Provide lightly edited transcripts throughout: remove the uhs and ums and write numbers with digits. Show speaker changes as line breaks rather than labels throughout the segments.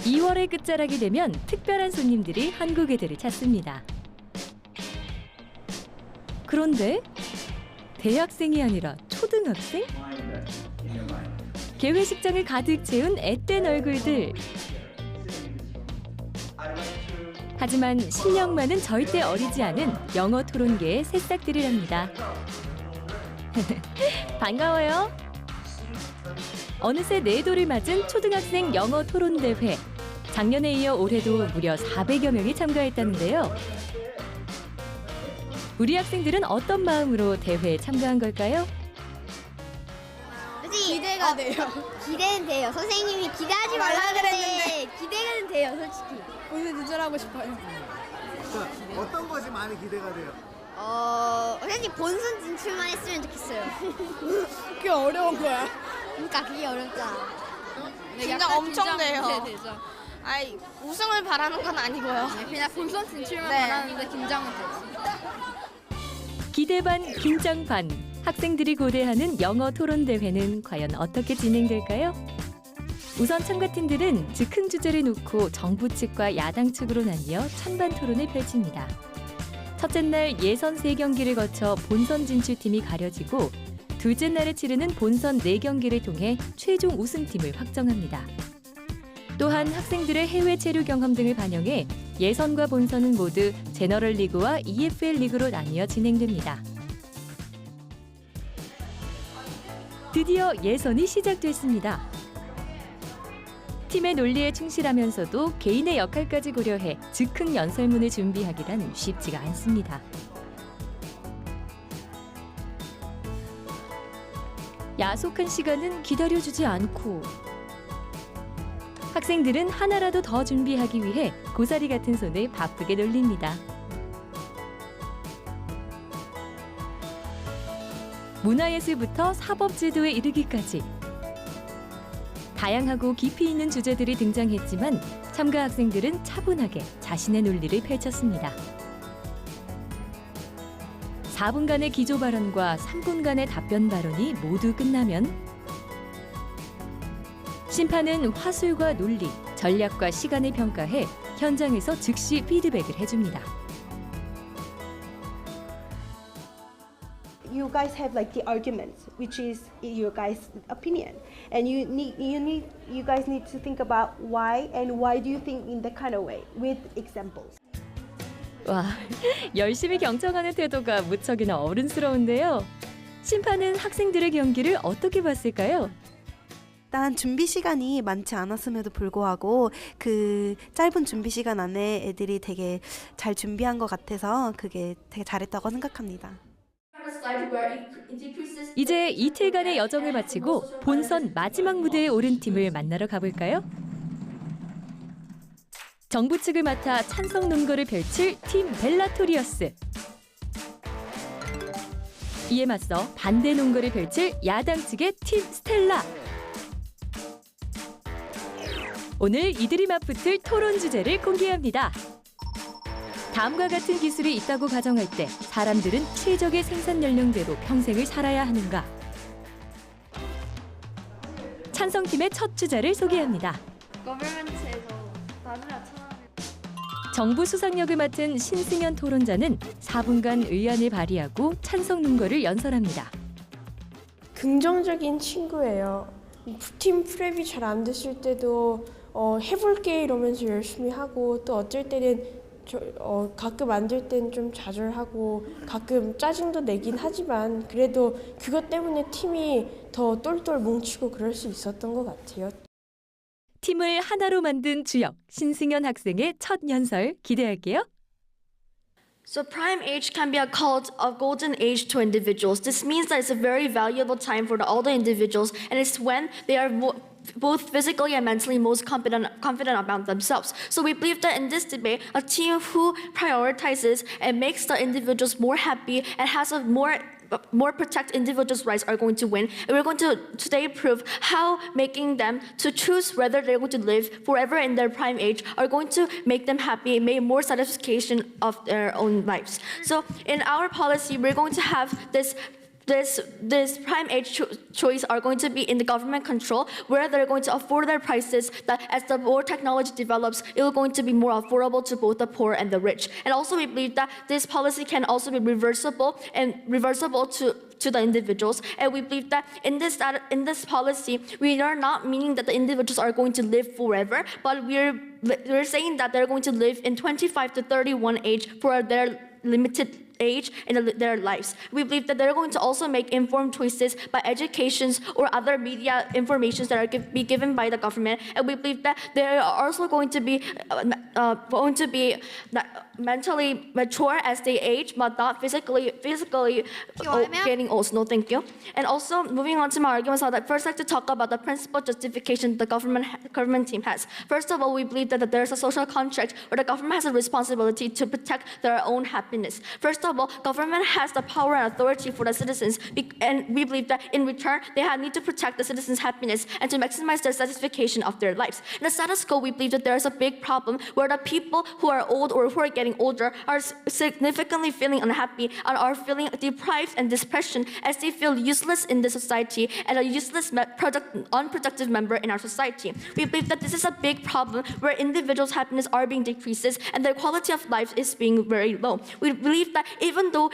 2월의 끝자락이 되면 특별한 손님들이 한국애들을 찾습니다. 그런데 대학생이 아니라 초등학생? 개회식장을 가득 채운 앳된 얼굴들. 하지만 실력만은 절대 어리지 않은 영어 토론계의 새싹들이랍니다. 반가워요. 어느새 네 돌을 맞은 초등학생 영어 토론 대회. 작년에 이어 올해도 무려 400여 명이 참가했다는데요. 우리 학생들은 어떤 마음으로 대회에 참가한 걸까요?
기대가 돼요. 기대는 돼요. 선생님이 기대하지 말라 그랬는데 기대는 돼요, 솔직히.
오늘 도전하고 싶어요.
자, 어떤 것이 많이 기대가 돼요?
솔직히 본선 진출만 했으면 좋겠어요.
그게 어려운 거야.
그러니까 그게 어렵잖아.
긴장 엄청 돼요.
되죠.
아이, 우승을 바라는 건 아니고요.
그냥 본선 진출만
네.
바라는데 긴장은 되지.
기대 반, 긴장 반. 학생들이 고대하는 영어 토론 대회는 과연 어떻게 진행될까요? 우선 참가팀들은 즉흥 주제를 놓고 정부 측과 야당 측으로 나뉘어 찬반 토론을 펼칩니다. 첫째 날 예선 3경기를 거쳐 본선 진출팀이 가려지고 둘째 날에 치르는 본선 4경기를 통해 최종 우승팀을 확정합니다. 또한 학생들의 해외 체류 경험 등을 반영해 예선과 본선은 모두 제너럴 리그와 EFL 리그로 나뉘어 진행됩니다. 드디어 예선이 시작됐습니다. 팀의 논리에 충실하면서도 개인의 역할까지 고려해 즉흥 연설문을 준비하기란 쉽지가 않습니다. 야속한 시간은 기다려주지 않고 학생들은 하나라도 더 준비하기 위해 고사리 같은 손을 바쁘게 놀립니다. 문화예술부터 사법제도에 이르기까지 다양하고 깊이 있는 주제들이 등장했지만 참가 학생들은 차분하게 자신의 논리를 펼쳤습니다. 4분간의 기조 발언과 3분간의 답변 발언이 모두 끝나면 심판은 화술과 논리, 전략과 시간을 평가해 현장에서 즉시 피드백을 해줍니다.
You guys have like the arguments, which is your guys' opinion, and you guys need to think about why and why do you think in that kind of way with examples.
와, 열심히 경청하는 태도가 무척이나 어른스러운데요. 심판은 학생들의 경기를 어떻게 봤을까요?
일단 준비 시간이 많지 않았음에도 불구하고 그 짧은 준비 시간 안에 애들이 되게 잘 준비한 것 같아서 그게 되게 잘했다고 생각합니다.
이제 이틀간의 여정을 마치고 본선 마지막 무대에 오른 팀을 만나러 가볼까요? 정부 측을 맡아 찬성 논거를 펼칠 팀 벨라토리어스. 이에 맞서 반대 논거를 펼칠 야당 측의 팀 스텔라. 오늘 이들이 맞붙을 토론 주제를 공개합니다. 다음과 같은 기술이 있다고 가정할 때 사람들은 최적의 생산 연령대로 평생을 살아야 하는가? 찬성팀의 첫 주자를 소개합니다. 정부 수상역을 맡은 신승현 토론자는 4분간 의안을 발의하고 찬성 논거를 연설합니다.
긍정적인 친구예요. 팀 프랩이 잘 안 됐을 때도 해볼게 이러면서 열심히 하고 또 어쩔 때는 가끔 안 될 땐 좀 좌절하고 가끔 짜증도 내긴 하지만 그래도 그것 때문에 팀이 더 똘똘 뭉치고 그럴 수 있었던 것 같아요.
팀을 하나로 만든 주역 신승현 학생의 첫 연설 기대할게요.
So prime age can be called a golden age to individuals. This means that it's a very valuable time for all the individuals, and it's when they are both physically and mentally most confident about themselves. So we believe that in this debate, a team who prioritizes and makes the individuals more happy and has a more protect individuals' rights are going to win. And we're going to today prove how making them to choose whether they're going to live forever in their prime age are going to make them happy and make more satisfaction of their own lives. So in our policy, we're going to have this this prime age choice are going to be in the government control, where they're going to afford their prices, that as the more technology develops, it will going to be more affordable to both the poor and the rich. And also we believe that this policy can also be reversible to the individuals. And we believe that in this policy, we are not meaning that the individuals are going to live forever, but we're saying that they're going to live in 25 to 31 age for their limited age in their lives. We believe that they're going to also make informed choices by educations or other media informations that are be given by the government. And we believe that they are also going to be mentally mature as they age, but not physically getting old. No, thank you. And also, moving on to my arguments, I'd first like to talk about the principal justification the government team has. First of all, we believe that there's a social contract where the government has a responsibility to protect their own happiness. First of all, government has the power and authority for the citizens, and we believe that in return, they need to protect the citizens' happiness and to maximize their satisfaction of their lives. In the status quo, we believe that there is a big problem where the people who are old or who are getting older are significantly feeling unhappy and are feeling deprived and depression as they feel useless in the society and a useless, unproductive member in our society. We believe that this is a big problem where individuals' happiness are being decreases and their quality of life is being very low. We believe that even though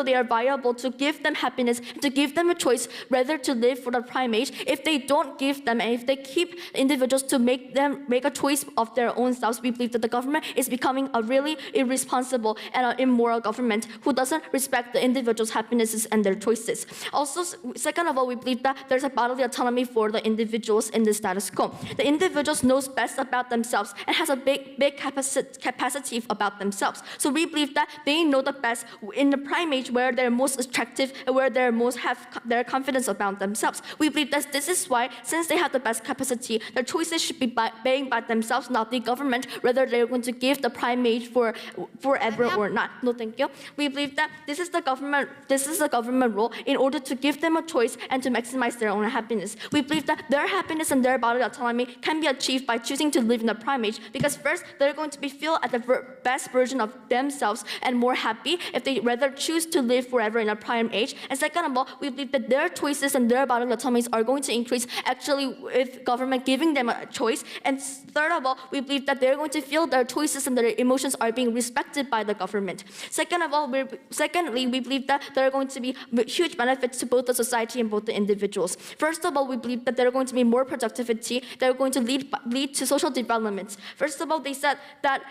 they are viable to give them happiness, to give them a choice rather to live for the prime age, if they don't give them and if they keep individuals to make a choice of their own selves, we believe that the government is becoming a really irresponsible and an immoral government who doesn't respect the individuals' happinesses and their choices. Also, second of all, we believe that there's a bodily autonomy for the individuals in the status quo. The individuals knows best about themselves and has a big capacity about themselves. So we believe that they know the best in the prime age where they're most attractive and where they're most have their confidence about themselves. We believe that this is why, since they have the best capacity, their choices should be made by themselves, not the government, whether they're going to give the prime age for forever or not. No, thank you. We believe that this is the government role in order to give them a choice and to maximize their own happiness. We believe that their happiness and their bodily autonomy can be achieved by choosing to live in the prime age, because first, they're going to feel at the best version of themselves and more happy if they rather choose to live forever in a prime age. And second of all, we believe that their choices and their bodily autonomies are going to increase actually with government giving them a choice. And third of all, we believe that they're going to feel their choices and their emotions are being respected by the government. Secondly, we believe that there are going to be huge benefits to both the society and both the individuals. First of all, we believe that there are going to be more productivity. They're going to lead to social development. First of all, they said that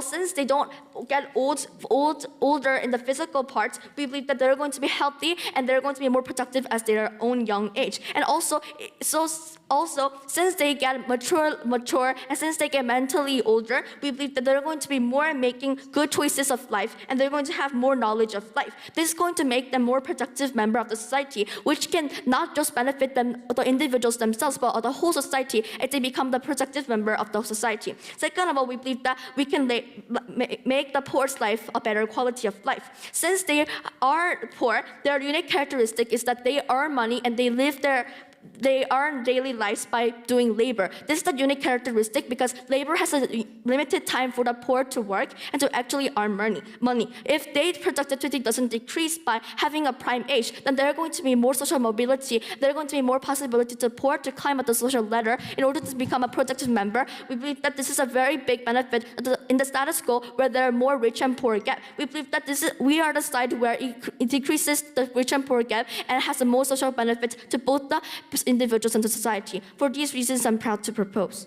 since they don't get older in the physical parts, we believe that they're going to be healthy and they're going to be more productive as their own young age. And also, since they get mature and since they get mentally older, we believe that they're going to be more making good choices of life and they're going to have more knowledge of life. This is going to make them more productive member of the society, which can not just benefit them, the individuals themselves, but the whole society as they become the productive member of the society. Second of all, we believe that we can make the poor's life a better quality of life. Since they are poor, their unique characteristic is that they earn money and they earn daily lives by doing labor. This is the unique characteristic because labor has a limited time for the poor to work and to actually earn money. If their productivity doesn't decrease by having a prime age, then there are going to be more social mobility. There are going to be more possibility to poor to climb up the social ladder in order to become a productive member. We believe that this is a very big benefit in the status quo where there are more rich and poor gap. We believe that we are the side where it decreases the rich and poor gap and has the most social benefit to both the individuals and the society. For these reasons, I'm proud to propose.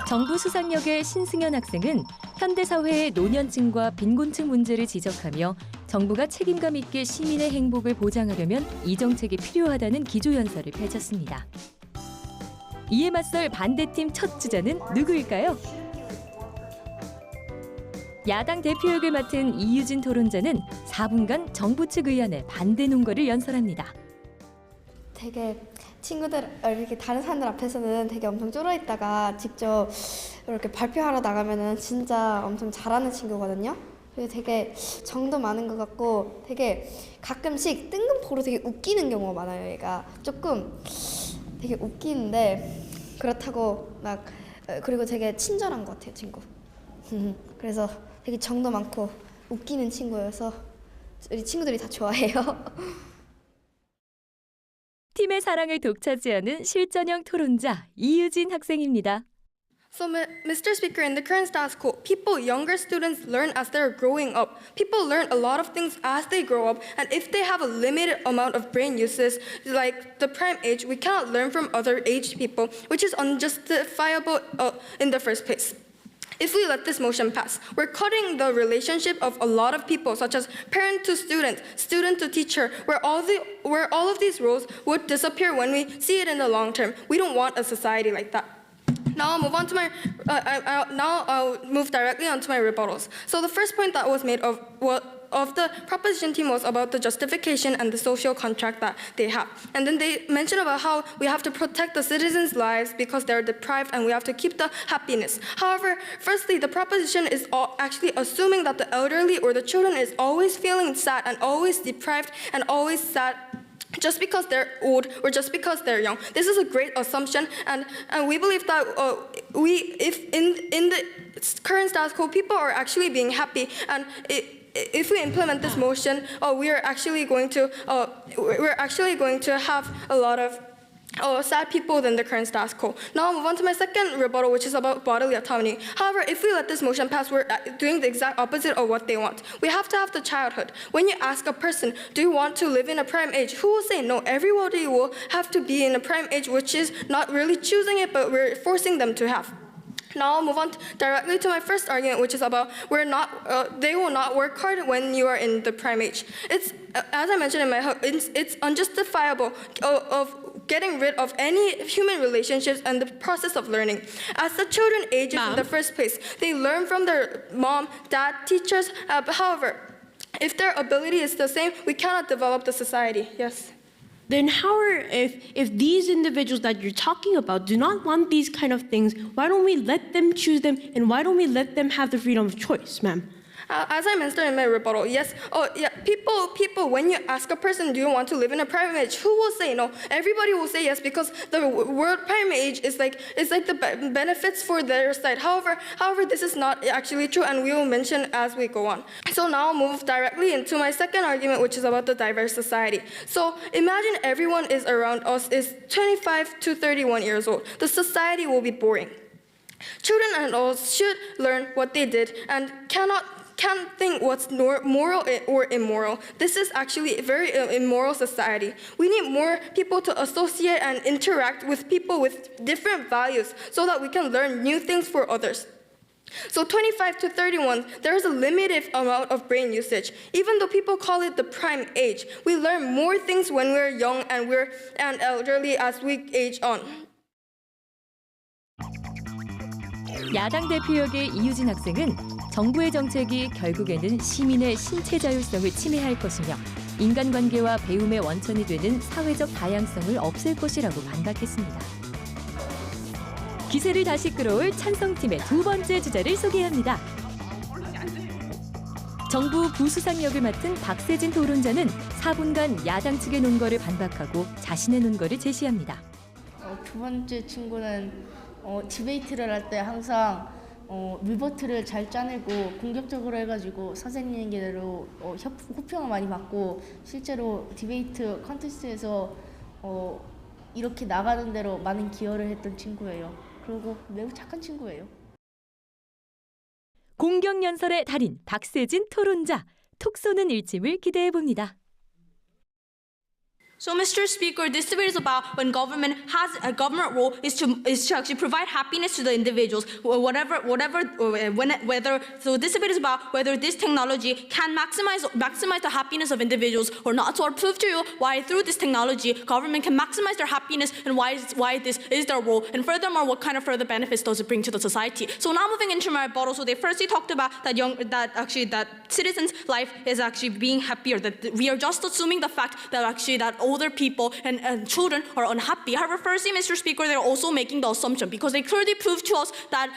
정부 수상역의 신승현 학생은 현대사회의 노년층과 빈곤층 문제를 지적하며 정부가 책임감 있게 시민의 행복을 보장하려면 이 정책이 필요하다는 기조연설을 펼쳤습니다. 이에 맞설 반대팀 첫 주자는 누구일까요? 야당 대표역을 맡은 이유진 토론자는 4분간 정부 측 의안에 반대 논거를 연설합니다.
되게 친구들 이렇게 다른 사람들 앞에서는 되게 엄청 쫄아 있다가 직접 이렇게 발표하러 나가면은 진짜 엄청 잘하는 친구거든요. 그리고 되게 정도 많은 것 같고 되게 가끔씩 뜬금포로 되게 웃기는 경우가 많아요. 얘가 조금 되게 웃기는데 그렇다고 그리고 되게 친절한 것 같아요, 친구. 그래서 되게 정도 많고 웃기는 친구여서 우리 친구들이 다 좋아해요.
팀의 사랑을 독차지하는 실전형 토론자 이유진 학생입니다.
So, Mr. Speaker, in the current status quo, younger students learn as they're growing up. People learn a lot of things as they grow up, and if they have a limited amount of brain uses, like the prime age, we cannot learn from other aged people, which is unjustifiable in the first place. If we let this motion pass, we're cutting the relationship of a lot of people, such as parent to student, student to teacher, where all of these roles would disappear when we see it in the long term. We don't want a society like that. Now I'll move on to I'll move directly onto my rebuttals. So the first point that was made of the proposition team was about the justification and the social contract that they have. And then they mentioned about how we have to protect the citizens' lives because they're deprived and we have to keep the happiness. However, firstly, the proposition is actually assuming that the elderly or the children is always feeling sad and always deprived and always sad just because they're old or just because they're young. This is a great assumption, and we believe that if in the current status quo, people are actually being happy, and if we implement this motion, we're actually going to have a lot of sad people than the current status quo. Now I'll move on to my second rebuttal, which is about bodily autonomy. However, if we let this motion pass, we're doing the exact opposite of what they want. We have to have the childhood. When you ask a person, do you want to live in a prime age? Who will say no? Everybody will have to be in a prime age, which is not really choosing it, but we're forcing them to have. Now I'll move on directly to my first argument, which is about they will not work hard when you are in the prime age. It's as I mentioned in my hook, it's unjustifiable of getting rid of any human relationships and the process of learning. As the children age in the first place, they learn from their mom, dad, teachers. However, if their ability is the same, we cannot develop the society. Yes.
Then if these individuals that you're talking about do not want these kind of things, why don't we let them choose them, and why don't we let them have the freedom of choice, ma'am?
As I mentioned in my rebuttal, yes. People, when you ask a person, do you want to live in a prime age? Who will say no? Everybody will say yes because the word prime age is like the benefits for their side. However, this is not actually true, and we will mention as we go on. So now I'll move directly into my second argument, which is about the diverse society. So imagine everyone is around us is 25 to 31 years old. The society will be boring. Children and adults should learn what they did and can't think what's moral or immoral. This is actually a very immoral society. We need more people to associate and interact with people with different values so that we can learn new things for others. So 25 to 31, there is a limited amount of brain usage. Even though people call it the prime age, we learn more things when we're young and elderly as we age on.
야당 대표역의 이유진 학생은 정부의 정책이 결국에는 시민의 신체 자율성을 침해할 것이며 인간관계와 배움의 원천이 되는 사회적 다양성을 없앨 것이라고 반박했습니다. 기세를 다시 끌어올 찬성팀의 두 번째 주자를 소개합니다. 정부 부수상 역을 맡은 박세진 토론자는 4분간 야당 측의 논거를 반박하고 자신의 논거를 제시합니다.
두 번째 친구는 디베이트를 할 때 항상 리버트를 잘 짜내고 공격적으로 해가지고 선생님께로 호평을 많이 받고 실제로 디베이트 컨테스트에서 이렇게 나가는 대로 많은 기여를 했던 친구예요. 그리고 매우 착한 친구예요.
공격연설의 달인 박세진 토론자, 톡 쏘는 일침을 기대해 봅니다.
So, Mr. Speaker, this debate is about when government has a government role is to actually provide happiness to the individuals, so this debate is about whether this technology can maximize the happiness of individuals or not. So I'll prove to you why through this technology, government can maximize their happiness and why this is their role. And furthermore, what kind of further benefits does it bring to the society? So now moving into my rebuttal, so they firstly talked about that citizens' life is actually being happier. That we are just assuming the fact that actually that
older people and children are unhappy. However, firstly, Mr. Speaker, they're also making the assumption because they clearly proved to us that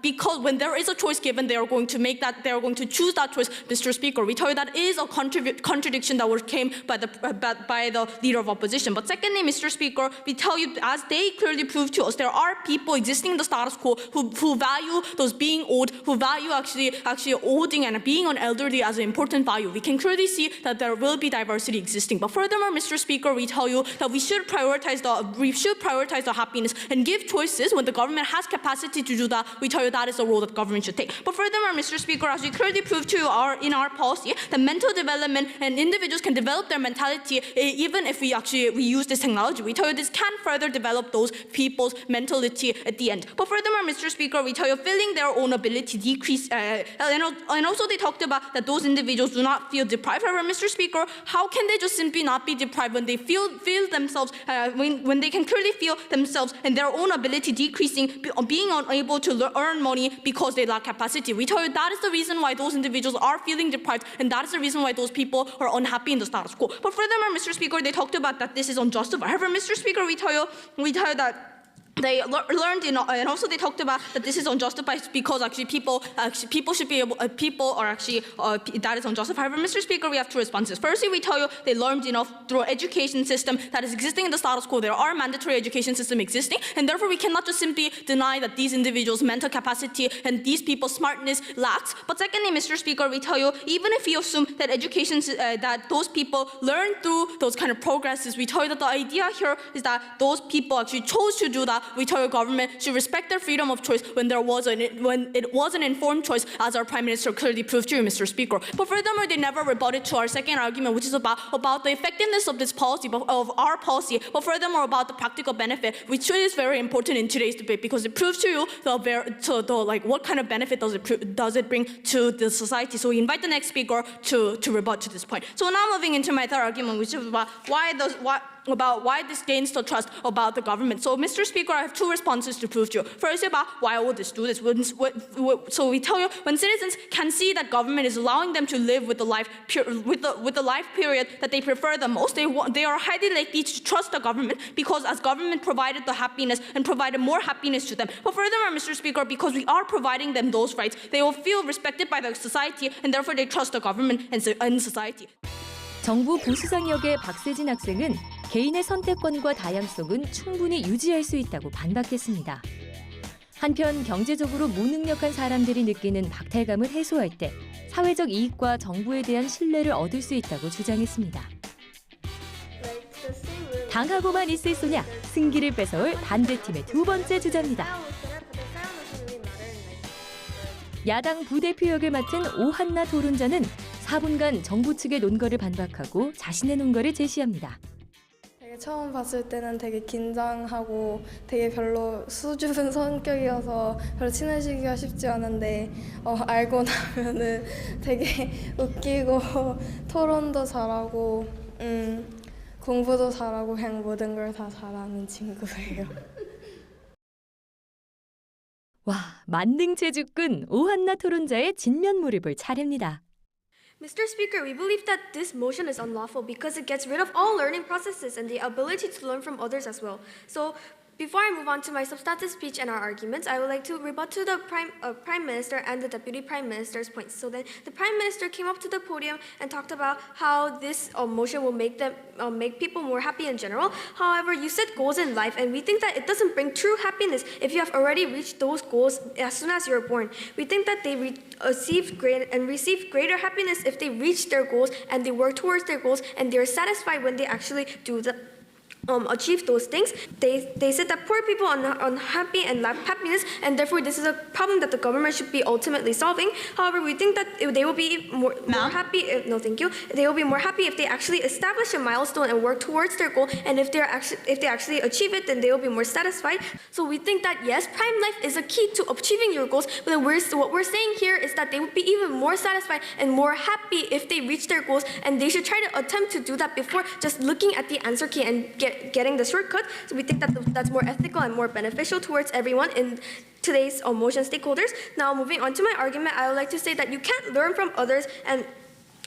because when there is a choice given, they are going to make that, they are going to choose that choice. Mr. Speaker, we tell you that is a contradiction that came by the leader of opposition. But secondly, Mr. Speaker, we tell you, as they clearly proved to us, there are people existing in the status quo who value those being old, who value actually olding and being an elderly as an important value. We can clearly see that there will be diversity existing. But furthermore, Mr. Speaker, we tell you that we should prioritize the happiness and give choices when the government has capacity to do that. We tell you that is the role that government should take. But furthermore, Mr. Speaker, as we clearly proved to you in our policy, that mental development and individuals can develop their mentality even if we use this technology. We tell you this can further develop those people's mentality at the end. But furthermore, Mr. Speaker, we tell you feeling their own ability decrease, and also they talked about that those individuals do not feel deprived. However, Mr. Speaker, how can they just simply not be deprived when they feel themselves, when they can clearly feel themselves and their own ability decreasing, being unable to earn money because they lack capacity? We tell you that is the reason why those individuals are feeling deprived, and that is the reason why those people are unhappy in the status quo. But furthermore, Mr. Speaker, they talked about that this is unjustified. However, Mr. Speaker, we tell you that they learned, and also they talked about that this is unjustified because people should be able, people are actually, that is unjustified. However, Mr. Speaker, we have two responses. Firstly, we tell you they learned enough through an education system that is existing in the status quo. There are mandatory education system existing, and therefore we cannot just simply deny that these individuals' mental capacity and these people's smartness lacks. But secondly, Mr. Speaker, we tell you, even if we assume that that those people learn through those kind of progresses, we tell you that the idea here is that those people actually chose to do that. We tell your government should respect their freedom of choice when it was an informed choice, as our Prime Minister clearly proved to you, Mr. Speaker. But furthermore, they never rebutted to our second argument, which is about the effectiveness of this policy, of our policy, but furthermore about the practical benefit, which is very important in today's debate because it proves to you what kind of benefit does it bring to the society. So we invite the next speaker to rebut to this point. So now moving into my third argument, which is about why this gains the trust about the government. So, Mr. Speaker, I have two responses to prove to you. First, about why would this do this? So we tell you, when citizens can see that government is allowing them to live with the life period that they prefer the most, they are highly likely to trust the government because as government provided the happiness and provided more happiness to them. But furthermore, Mr. Speaker, because we are providing them those rights, they will feel respected by the society, and therefore they trust the government and society.
정부 보수상 역의 박세진 학생은 개인의 선택권과 다양성은 충분히 유지할 수 있다고 반박했습니다. 한편 경제적으로 무능력한 사람들이 느끼는 박탈감을 해소할 때 사회적 이익과 정부에 대한 신뢰를 얻을 수 있다고 주장했습니다. 당하고만 있을 소냐, 승기를 뺏어올 반대팀의 두 번째 주자입니다. 야당 부대표 역을 맡은 오한나 토론자는 4분간 정부 측의 논거를 반박하고 자신의 논거를 제시합니다.
처음 봤을 때는 되게 긴장하고 되게 별로 수줍은 성격이어서 별로 친해지기가 쉽지 않은데 알고 나면은 되게 웃기고 토론도 잘하고 공부도 잘하고 그냥 모든 걸 다 잘하는 친구예요.
와, 만능체주꾼 오한나 토론자의 진면모를 볼 차례입니다.
Mr. Speaker, we believe that this motion is unlawful because it gets rid of all learning processes and the ability to learn from others as well. So, before I move on to my substantive speech and our arguments, I would like to rebut to the Prime Minister and the Deputy Prime Minister's points. So then, the Prime Minister came up to the podium and talked about how this motion will make people more happy in general. However, you set goals in life, and we think that it doesn't bring true happiness if you have already reached those goals as soon as you're born. We think that they receive greater happiness if they reach their goals and they work towards their goals and they're satisfied when they actually do achieve those things. They said that poor people are unhappy and lack happiness, and therefore this is a problem that the government should be ultimately solving. However, we think that they will be more happy. They will be more happy if they actually establish a milestone and work towards their goal. And if they actually achieve it, then they will be more satisfied. So we think that yes, prime life is a key to achieving your goals. But then what we're saying here is that they would be even more satisfied and more happy if they reach their goals, and they should try to attempt to do that before just looking at the answer key and getting the shortcut. So we think that that's more ethical and more beneficial towards everyone in today's motion stakeholders. Now moving on to my argument, I would like to say that you can't learn from others and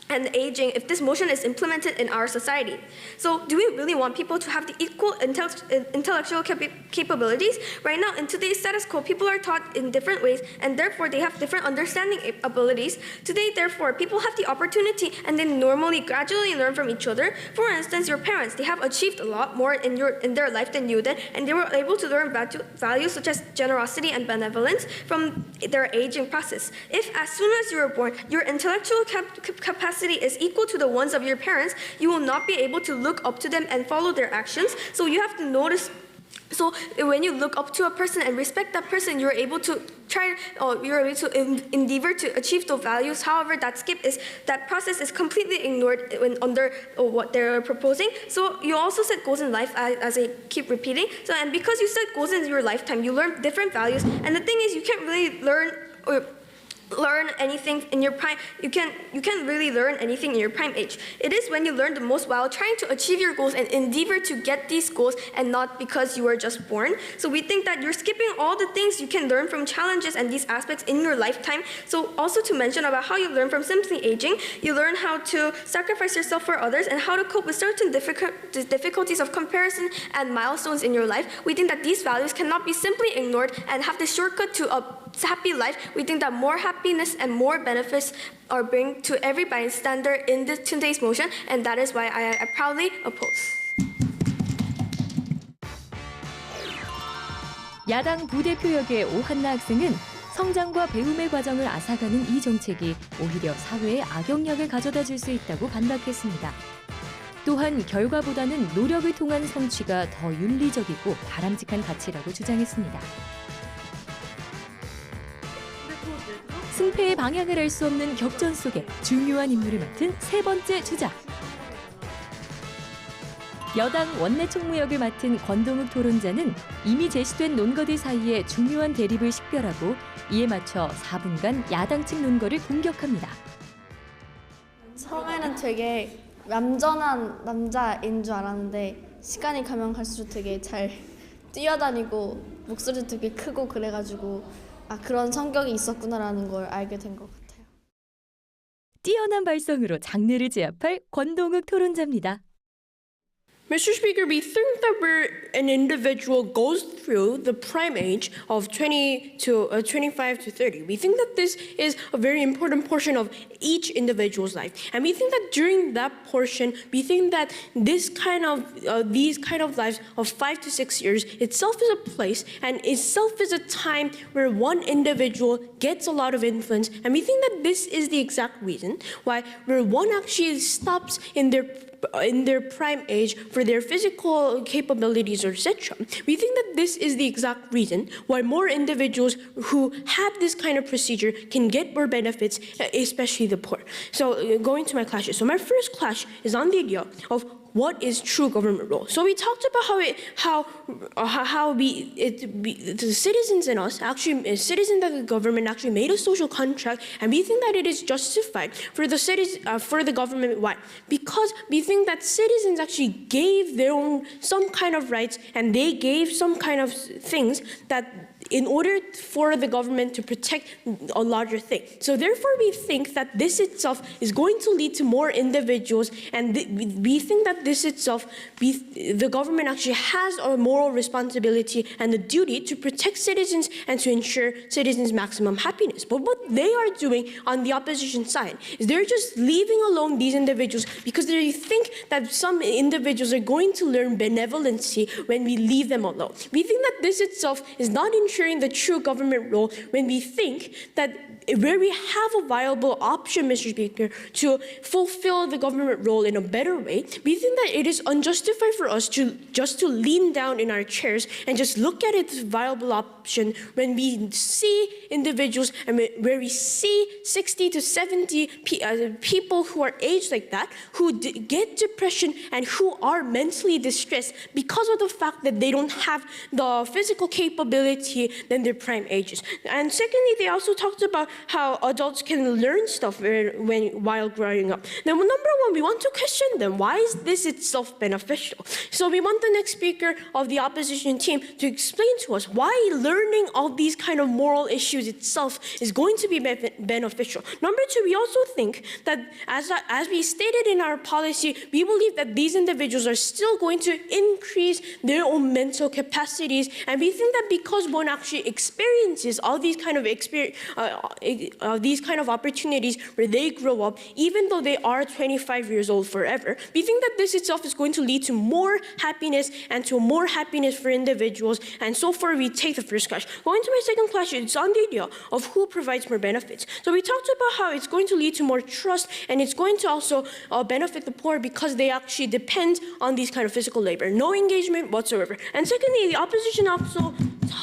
and aging if this motion is implemented in our society. So do we really want people to have the equal intellectual capabilities? Right now, in today's status quo, people are taught in different ways, and therefore they have different understanding abilities. Today, therefore, people have the opportunity and they normally gradually learn from each other. For instance, your parents, they have achieved a lot more in their life than you did, and they were able to learn values such as generosity and benevolence from their aging process. If as soon as you were born, your intellectual capacity is equal to the ones of your parents, you will not be able to look up to them and follow their actions. So you have to notice. So when you look up to a person and respect that person, you're able to endeavor to achieve those values. However, that process is completely ignored under what they're proposing. So you also set goals in life, as I keep repeating. So and because you set goals in your lifetime, you learn different values. And the thing is, you can't really learn anything in your prime. You can't really learn anything in your prime age. It is when you learn the most while trying to achieve your goals and endeavor to get these goals, and not because you were just born. So we think that you're skipping all the things you can learn from challenges and these aspects in your lifetime. So also to mention about how you learn from simply aging, you learn how to sacrifice yourself for others and how to cope with certain difficulties of comparison and milestones in your life. We think that these values cannot be simply ignored and have the shortcut to a happy life. We think that more happiness and more benefits are bring to every bystander in today's motion, and that is why I proudly oppose.
야당 부대표 역의 오한나 학생은 성장과 배움의 과정을 앗아가는 이 정책이 오히려 사회에 악영향을 가져다 줄 수 있다고 반박했습니다. 또한 결과보다는 노력을 통한 성취가 더 윤리적이고 바람직한 가치라고 주장했습니다. 승패의 방향을 알 수 없는 격전 속에 중요한 임무를 맡은 세 번째 주자. 여당 원내 총무역을 맡은 권동욱 토론자는 이미 제시된 논거들 사이에 중요한 대립을 식별하고 이에 맞춰 4분간 야당 측 논거를 공격합니다.
처음에는 되게 얌전한 남자인 줄 알았는데 시간이 가면 갈수록 되게 잘 뛰어다니고 목소리도 되게 크고 그래가지고 그런 성격이 있었구나라는 걸 알게 된 것 같아요.
뛰어난 발성으로 장르를 제압할 권동욱 토론자입니다.
Mr. Speaker, we think that where an individual goes through the prime age of 25 to 30, we think that this is a very important portion of each individual's life. And we think that during that portion, we think that these kind of lives of 5 to 6 years itself is a place and itself is a time where one individual gets a lot of influence. And we think that this is the exact reason why where one actually stops in their prime age for their physical capabilities or etc. We think that this is the exact reason why more individuals who have this kind of procedure can get more benefits, especially the poor. So going to my clashes. So my first clash is on the idea of what is true government role. So we talked about how the citizens in us actually citizens of the government actually made a social contract, and we think that it is justified for the government. Why? Because we think that citizens actually gave their own some kind of rights, and they gave some kind of things that in order for the government to protect a larger thing. So therefore, we think that this itself is going to lead to more individuals, and we think that this itself, the government actually has a moral responsibility and the duty to protect citizens and to ensure citizens' maximum happiness. But what they are doing on the opposition side is they're just leaving alone these individuals because they think that some individuals are going to learn benevolency when we leave them alone. We think that this itself is not ensuring the true government role when we think that where we have a viable option, Mr. Speaker, to fulfill the government role in a better way, we think that it is unjustified for us to just lean down in our chairs and just look at its viable option when we see individuals and where we see 60 to 70 people who are aged like that, who get depression and who are mentally distressed because of the fact that they don't have the physical capability than their prime ages. And secondly, they also talked about how adults can learn stuff while growing up. Then number one, we want to question them. Why is this itself beneficial? So we want the next speaker of the opposition team to explain to us why learning all these kind of moral issues itself is going to be beneficial. Number two, we also think that as we stated in our policy, we believe that these individuals are still going to increase their own mental capacities, and we think that because one actually experiences all these kind of opportunities where they grow up, even though they are 25 years old forever, we think that this itself is going to lead to more happiness and to more happiness for individuals. And so far, we take the first clash. Going to my second clash, it's on the idea of who provides more benefits. So we talked about how it's going to lead to more trust, and it's going to also benefit the poor because they actually depend on these kind of physical labor. No engagement whatsoever. And secondly, the opposition also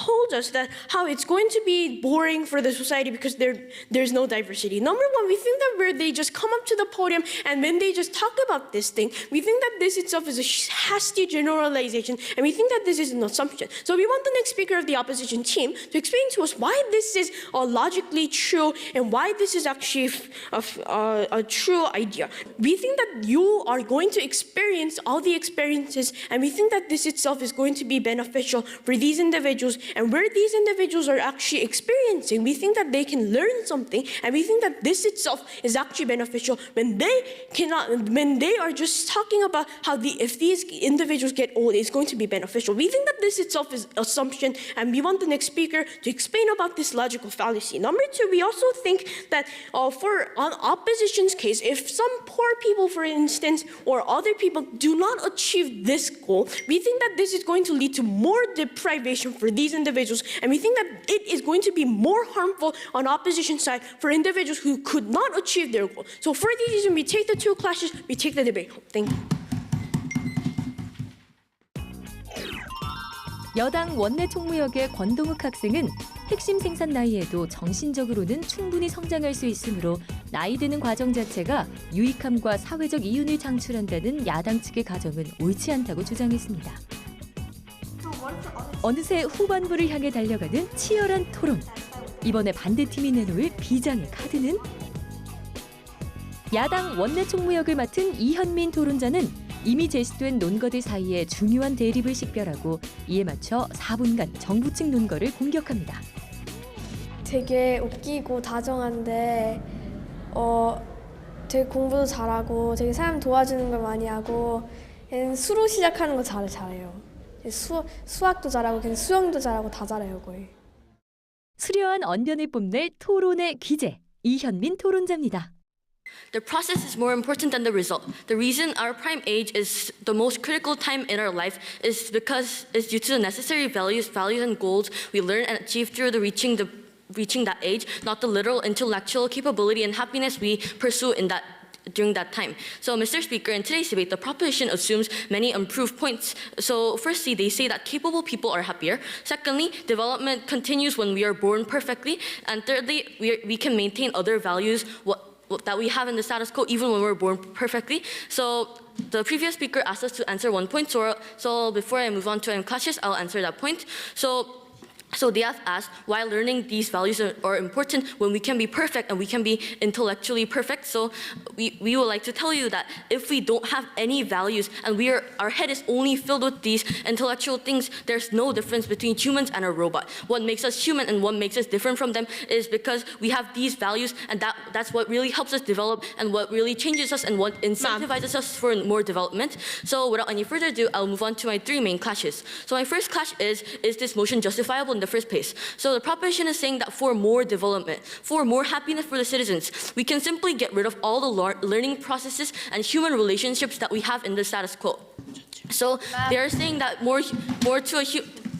told us that how it's going to be boring for the society because there's no diversity. Number one, we think that where they just come up to the podium and when they just talk about this thing, we think that this itself is a hasty generalization, and we think that this is an assumption. So we want the next speaker of the opposition team to explain to us why this is logically true and why this is actually a true idea. We think that you are going to experience all the experiences, and we think that this itself is going to be beneficial for these individuals, and where these individuals are actually experiencing, we think that they can learn something, and we think that this itself is actually beneficial when they are just talking about how if these individuals get old, it's going to be beneficial. We think that this itself is assumption, and we want the next speaker to explain about this logical fallacy. Number two, we also think that for on opposition's case, if some poor people, for instance, or other people do not achieve this goal, we think that this is going to lead to more deprivation for these individuals, and we think that it is going to be more harmful on opposition side for individuals who could not achieve their goal. So for these reasons, we take the two clashes, we take the debate. Thank you.
여당 원내 총무역의 권동욱 학생은 핵심 생산 나이에도 정신적으로는 충분히 성장할 수 있으므로 나이 드는 과정 자체가 유익함과 사회적 이윤을 창출한다는 야당 측의 가정은 옳지 않다고 주장했습니다. 어느새 후반부를 향해 달려가는 치열한 토론. 이번에 반대팀이 내놓을 비장의 카드는? 야당 원내 총무역을 맡은 이현민 토론자는 이미 제시된 논거들 사이에 중요한 대립을 식별하고 이에 맞춰 4분간 정부 측 논거를 공격합니다.
되게 웃기고 다정한데 되게 공부도 잘하고 되게 사람 도와주는 걸 많이 하고 걔는 수로 시작하는 거 잘해요. 수학도 잘하고 걔는 수영도 잘하고 다 잘해요 거의.
수려한 언변을 뽐낼 토론의 귀재 이현민 토론자입니다.
The process is more important than the result. The reason our prime age is the most critical time in our life is because it's due to the necessary values and goals we learn and achieve through reaching that age, not the literal intellectual capability and happiness we pursue during that time. So, Mr. Speaker, in today's debate, the proposition assumes many improved points. So, firstly, they say that capable people are happier. Secondly, development continues when we are born perfectly. And thirdly, we can maintain other values that we have in the status quo even when we're born perfectly. So the previous speaker asked us to answer one point, so before I move on to clashes, I'll answer that point. So they have asked why learning these values are important when we can be perfect and we can be intellectually perfect. So we would like to tell you that if we don't have any values and our head is only filled with these intellectual things, there's no difference between humans and a robot. What makes us human and what makes us different from them is because we have these values, and that's what really helps us develop and what really changes us and what incentivizes us for more development. So without any further ado, I'll move on to my three main clashes. So my first clash is this motion justifiable in the first place? So the proposition is saying that for more development, for more happiness for the citizens, we can simply get rid of all the learning processes and human relationships that we have in the status quo. So they're saying that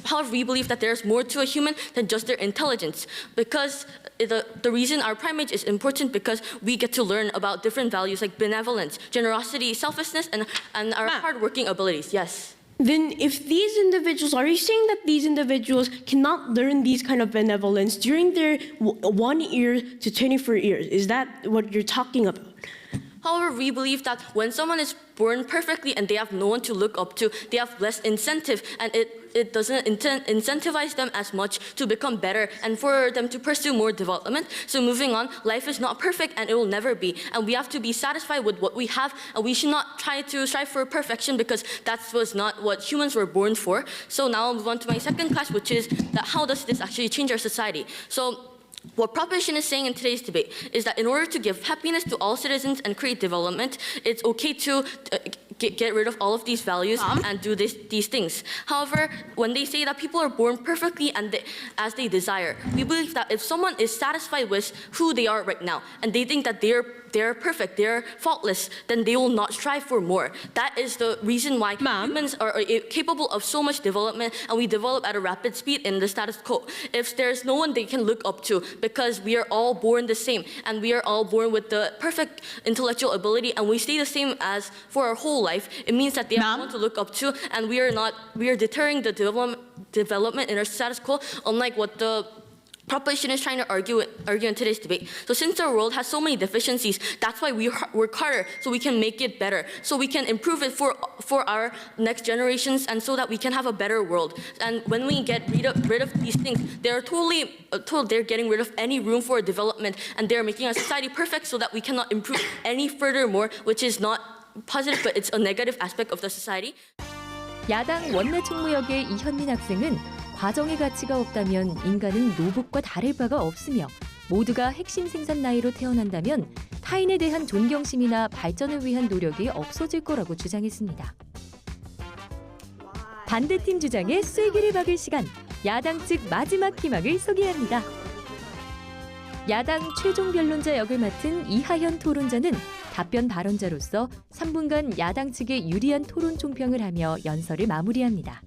however, we believe that there's more to a human than just their intelligence, because the reason our prime age is important because we get to learn about different values like benevolence, generosity, selflessness, and our hardworking abilities. Yes.
Then if these individuals, are you saying that these individuals cannot learn these kind of benevolence during their 1 year to 24 years? Is that what you're talking about?
However, we believe that when someone is born perfectly and they have no one to look up to, they have less incentive, and it doesn't incentivize them as much to become better and for them to pursue more development. So moving on, life is not perfect and it will never be. And we have to be satisfied with what we have, and we should not try to strive for perfection because that was not what humans were born for. So now I'll move on to my second class, which is that how does this actually change our society? So what Proposition is saying in today's debate is that in order to give happiness to all citizens and create development, it's okay to get rid of all of these values and do these things. However, when they say that people are born perfectly and as they desire, we believe that if someone is satisfied with who they are right now and they think that they're perfect, they're faultless, then they will not strive for more. That is the reason why humans are capable of so much development, and we develop at a rapid speed in the status quo. If there's no one they can look up to, because we are all born the same, and we are all born with the perfect intellectual ability, and we stay the same as for our whole life, it means that they have no one to look up to, and we are deterring the development in our status quo, unlike what the Proposition is trying to argue in today's debate. So since our world has so many deficiencies, that's why we work harder, so we can make it better, so we can improve it for our next generations, and so that we can have a better world. And when we get rid of these things, they're they're getting rid of any room for development, and they're making our society perfect so that we cannot improve any furthermore, which is not positive, but it's a negative aspect of the society.
야당 원내 총무역의 이현민 학생은 과정의 가치가 없다면 인간은 로봇과 다를 바가 없으며 모두가 핵심 생산 나이로 태어난다면 타인에 대한 존경심이나 발전을 위한 노력이 없어질 거라고 주장했습니다. 반대팀 주장에 쐐기를 박을 시간, 야당 측 마지막 희망을 소개합니다. 야당 최종 변론자 역을 맡은 이하연 토론자는 답변 발언자로서 3분간 야당 측에 유리한 토론 총평을 하며 연설을 마무리합니다.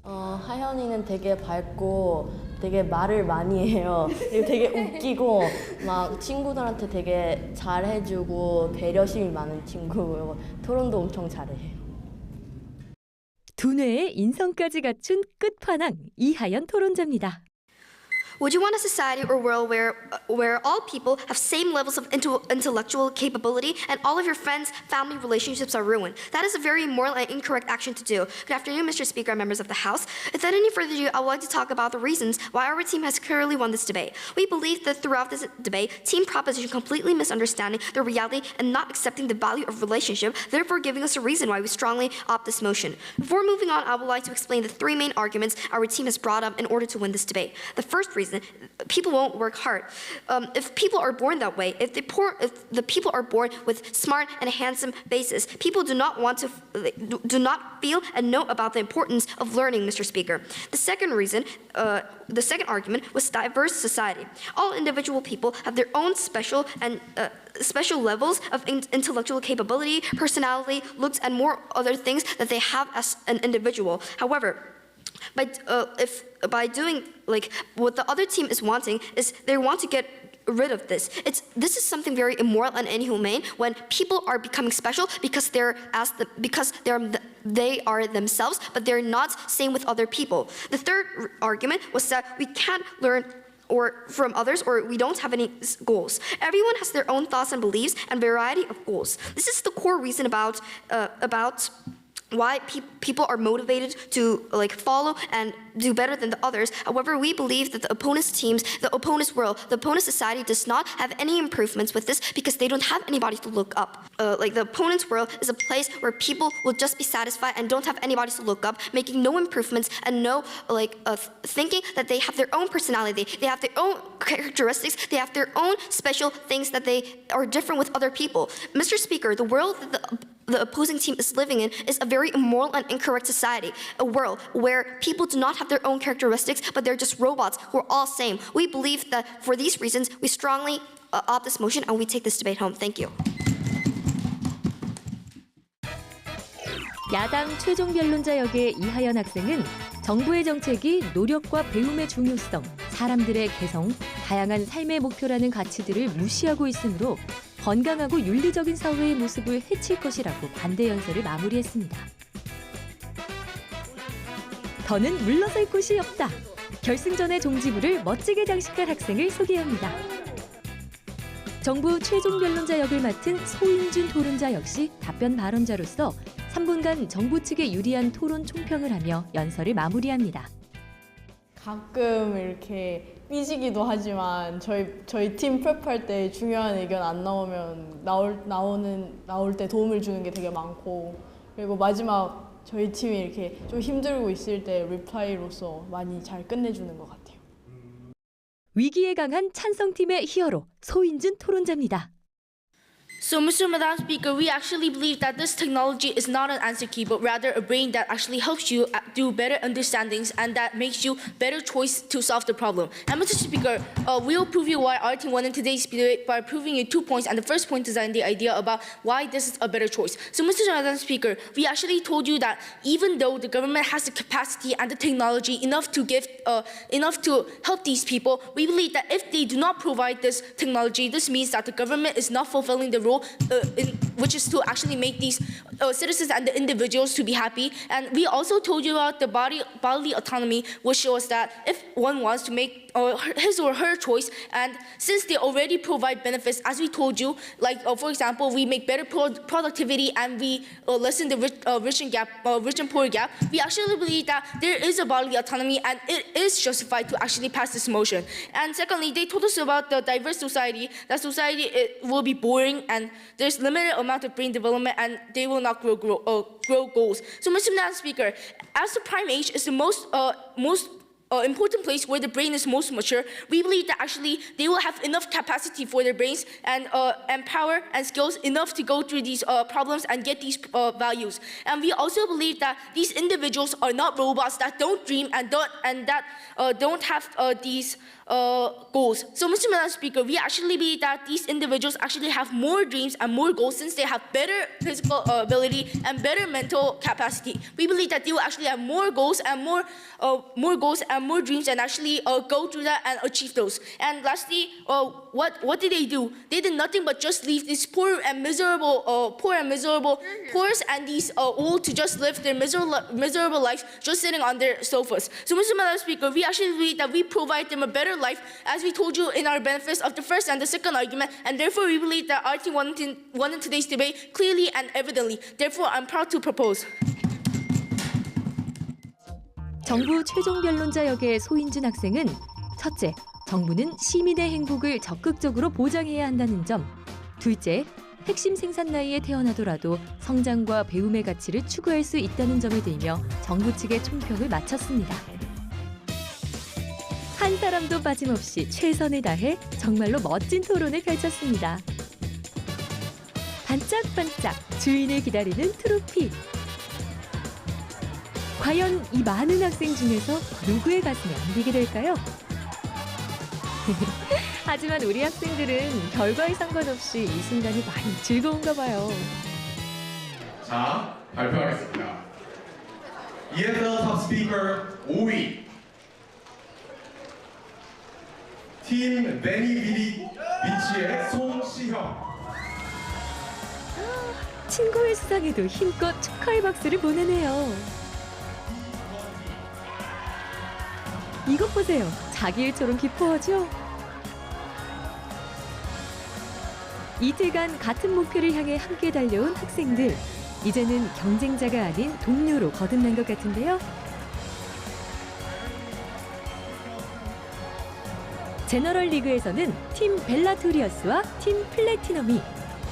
하연이는 되게 밝고 되게 말을 많이 해요. 그리고 되게 웃기고 막 친구들한테 되게 잘해주고 배려심이 많은 친구고요. 토론도 엄청 잘해요.
두뇌의 인성까지 갖춘 끝판왕 이하연 토론자입니다.
Would you want a society or world where all people have same levels of intellectual capability and all of your friends' family relationships are ruined? That is a very immoral and incorrect action to do. Good afternoon, Mr. Speaker and members of the House. Without any further ado, I would like to talk about the reasons why our team has clearly won this debate. We believe that throughout this debate, Team Proposition completely misunderstanding the reality and not accepting the value of relationship, therefore giving us a reason why we strongly opt this motion. Before moving on, I would like to explain the three main arguments our team has brought up in order to win this debate. The first reason, people won't work hard. If people are born that way, if the people are born with smart and handsome faces, people do not feel and know about the importance of learning, Mr. Speaker. The second reason, the second argument was diverse society. All individual people have their own special levels of intellectual capability, personality, looks, and more other things that they have as an individual. However, by doing like what the other team is wanting is they want to get rid of this. This is something very immoral and inhumane when people are becoming special because they are themselves, but they're not same with other people. The third argument was that we can't learn from others, or we don't have any goals. Everyone has their own thoughts and beliefs and variety of goals. This is the core reason about why people are motivated to follow and do better than the others. However, we believe that the opponent's teams, the opponent's world, the opponent's society does not have any improvements with this because they don't have anybody to look up. The opponent's world is a place where people will just be satisfied and don't have anybody to look up, making no improvements and no thinking that they have their own personality, they have their own characteristics, they have their own special things that they are different with other people. Mr. Speaker, the world that the opposing team is living in is a very immoral and incorrect society, a world where people do not have their own characteristics, but they're just robots who are all same. We believe that for these reasons, we strongly opt this motion and we take this debate home. Thank you.
야당 최종 변론자 역의 이하연 학생은 정부의 정책이 노력과 배움의 중요성, 사람들의 개성, 다양한 삶의 목표라는 가치들을 무시하고 있으므로 건강하고 윤리적인 사회의 모습을 해칠 것이라고 반대 연설을 마무리했습니다. 더는 물러설 곳이 없다. 결승전의 종지부를 멋지게 장식한 학생을 소개합니다. 정부 최종 변론자 역을 맡은 소인준 토론자 역시 답변 발언자로서 3분간 정부 측에 유리한 토론 총평을 하며 연설을 마무리합니다.
가끔 이렇게 삐지기도 하지만 저희 팀 프랩할 때 중요한 의견 안 나오면 나올 때 도움을 주는 게 되게 많고, 그리고 마지막 저희 팀이 이렇게 좀 힘들고 있을 때 리플라이로서 많이 잘 끝내주는 것 같아요.
위기에 강한 찬성팀의 히어로 소인준 토론자입니다.
So, Mr. Madam Speaker, we actually believe that this technology is not an answer key, but rather a brain that actually helps you do better understandings and that makes you better choice to solve the problem. And Mr. Speaker, we'll prove you why our team won in today's debate by proving you 2 points, and the first point is the idea about why this is a better choice. So, Mr. Madam Speaker, we actually told you that even though the government has the capacity and the technology enough to help these people, we believe that if they do not provide this technology, this means that the government is not fulfilling the role which is to actually make these citizens and the individuals to be happy. And we also told you about the bodily autonomy, which shows that if one wants to make his or her choice, and since they already provide benefits, as we told you, like for example, we make better productivity and we lessen the rich and poor gap, we actually believe that there is a bodily autonomy and it is justified to actually pass this motion. And secondly, they told us about the diverse society. That society it will be boring and there's limited amount of brain development and they will not grow goals. So, Mr. Madam Speaker, as the prime age is the most important place where the brain is most mature, we believe that actually they will have enough capacity for their brains and power and skills enough to go through these problems and get these values. And we also believe that these individuals are not robots that don't dream and don't have these goals. So, Mr. Madam Speaker, we actually believe that these individuals actually have more dreams and more goals since they have better physical ability and better mental capacity. We believe that they will actually have more goals and more dreams and actually go through that and achieve those. And lastly, what did they do? They did nothing but just leave these poor and miserable poors and these old to just live their miserable life just sitting on their sofas. So, Mr. Madam Speaker, we actually believe that we provide them a better life, as we told you in our benefits of the first and the second argument, and therefore we believe that our team won in today's debate clearly and evidently. Therefore, I'm proud to propose.
정부 최종 변론자 역의 소인준 학생은 첫째, 정부는 시민의 행복을 적극적으로 보장해야 한다는 점. 둘째, 핵심 생산 나이에 태어나더라도 성장과 배움의 가치를 추구할 수 있다는 점을 들며 정부 측의 총평을 마쳤습니다. 한 사람도 빠짐없이 최선을 다해 정말로 멋진 토론을 펼쳤습니다. 반짝반짝 주인을 기다리는 트로피. 과연 이 많은 학생 중에서 누구의 가슴에 안기게 될까요? 하지만 우리 학생들은 결과에 상관없이 이 순간이 많이 즐거운가 봐요.
자, 발표하겠습니다. EFL 탑 스피커 5위 팀 베니비리 비치의 송시형.
친구의 수상에도 힘껏 축하의 박수를 보내네요. 이것 보세요. 자기 일처럼 기뻐하죠? 이틀간 같은 목표를 향해 함께 달려온 학생들. 이제는 경쟁자가 아닌 동료로 거듭난 것 같은데요. 제너럴 리그에서는 팀 벨라토리어스와 팀 플래티넘이,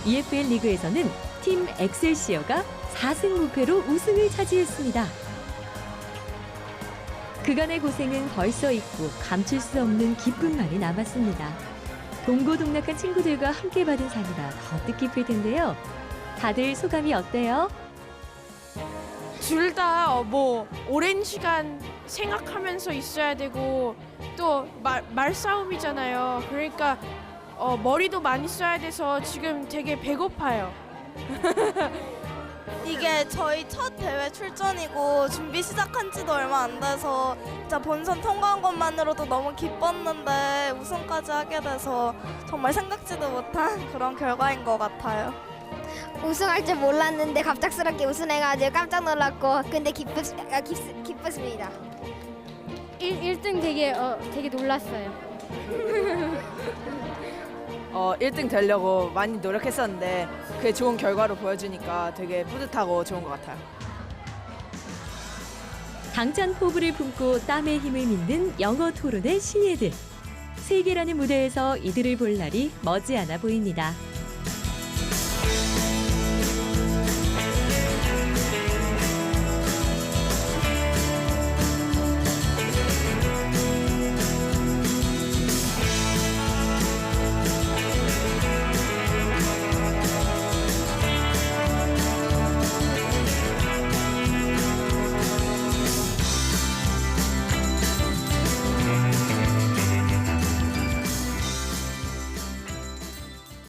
EFL 리그에서는 팀 엑셀시어가 4승 무패로 우승을 차지했습니다. 그간의 고생은 벌써 잊고 감출 수 없는 기쁨만이 남았습니다. 동고동락한 친구들과 함께 받은 상이라 더 뜻깊을 텐데요. 다들 소감이 어때요?
둘 다 오랜 시간 생각하면서 있어야 되고 또 말싸움이잖아요. 그러니까 머리도 많이 써야 돼서 지금 되게 배고파요.
이게 저희 첫 대회 출전이고 준비 시작한 지도 얼마 안 돼서 진짜 본선 통과한 것만으로도 너무 기뻤는데 우승까지 하게 돼서 정말 생각지도 못한 그런 결과인 것 같아요.
우승할 줄 몰랐는데 갑작스럽게 우승해가지고 깜짝 놀랐고 근데 기쁘습니다.
1등 되게 놀랐어요. 1등 되려고 많이 노력했었는데 그게 좋은 결과로 보여주니까 되게 뿌듯하고 좋은 것 같아요.
당찬 포부를 품고 땀의 힘을 믿는 영어 토론의 신예들. 세계라는 무대에서 이들을 볼 날이 머지않아 보입니다.